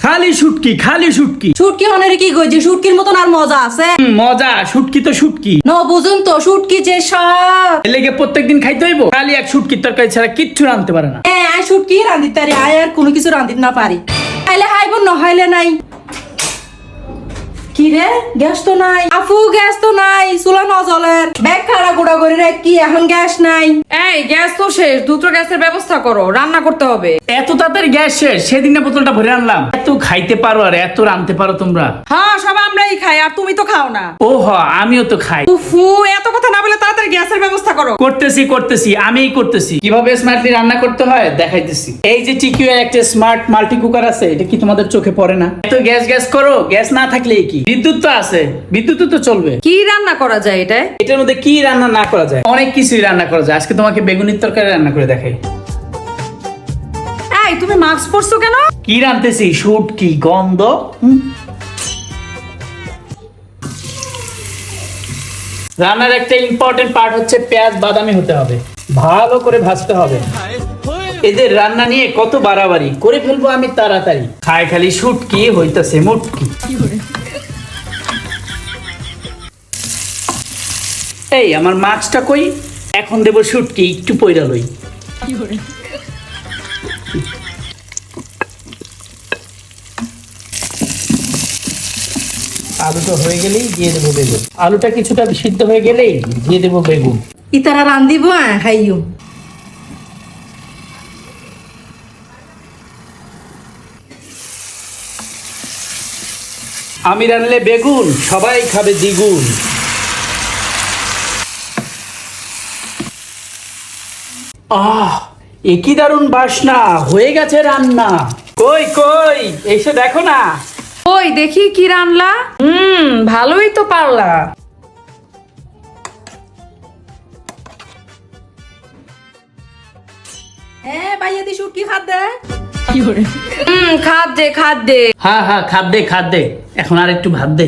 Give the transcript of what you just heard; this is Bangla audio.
খালি শুটকি খালি শুটকি। শুটকি অনেক কি কই যে শুটকির মতন আর মজা আছে? মজা, শুটকি তো শুটকি। ন বুঝুন তো শুটকি যে সব এর লেগে প্রত্যেকদিন খাইতে হইব? খালি এক শুটকির তরকারি ছাড়া কিচ্ছু রাঁধতে পারে না। হ্যাঁ আয় শুটকি রাঁধিতে পারি, আয় আর কোনো কিছু রাঁধিতে না পারি। খাইলে খাইব না খাইলে নাই। কি রে গ্যাস তো নাই আপু, গ্যাস তো নাই, চুলা নজলের ব্যাগ খাড়া গুড়া করে রে কি এখন গ্যাস নাই? এই গ্যাস তো শেষ, দ্রুত গ্যাসের ব্যবস্থা করো, রান্না করতে হবে। এত তাড়াতাড়ি গ্যাস শেষ? সেদিন না বোতলটা ভরে আনলাম। এত খাইতে পারো আর এত রাঁধতে পারো তোমরা? হ্যাঁ সব আমরাই খাই, আর তুমি তো খাও না। ও হ, আমিও তো খাই। উফু, এত কথা না বলে তাড়াতাড়ি গ্যাসের ব্যবস্থা করো। করতেছি করতেছি, আমিই করতেছি। কিভাবে স্মার্টলি রান্না করতে হয় দেখাইতেছি। এই যে টিকিউ একটা স্মার্ট মাল্টি কুকার আছে, এটা কি তোমাদের চোখে পড়ে না? এত গ্যাস গ্যাস করো, গ্যাস না থাকলে কি? বিদ্যুৎ তো আছে, বিদ্যুৎ তো চলবে। কি রান্না করা যায় এটায়? এটার মধ্যে কি রান্না না করা যায়? অনেক কিছুই রান্না করা যায়। আজকে তোমাকে বেগুনের তরকারি রান্না করে দেখাই। এই তুমি মাস্ক পরছো কেন? কি রাঁধতেছি? শুটকি গন্ধ। রান্নার একটা ইম্পর্টেন্ট পার্ট হচ্ছে পেঁয়াজ বাদামি হতে হবে, ভালো করে ভাজতে হবে। এদের রান্না নিয়ে কত বাড়াবাড়ি করে ফেলবো আমি তাড়াতাড়ি। খায় খালি শুটকি হইতাছে মুটকি। এই আমার মাছটা কই? এখন দেবো শুটকি, একটু পয়রা লই। আলুটা হয়ে গেলেই দিয়ে দেবো বেগুন। আলুটা কিছুটা সিদ্ধ হয়ে গেলেই দিয়ে দেবো বেগুন। ইতারা রান্ধিব খাইও। আমি রান্নলে বেগুন, সবাই খাবে দ্বিগুণ। আহ, একই দারুণ বাসনা, হয়ে গেছে রান্না। কই কই এসে দেখো না। ওই দেখি কি রান্না। ভালোই তো পারলা। হ্যাঁ ভাইয়া দি শুটকি খাত দে। খাদ্যে খাদ্যে। হ্যাঁ হ্যাঁ, খাদ্যে খাদ্যে। এখন আর একটু ভাত দে।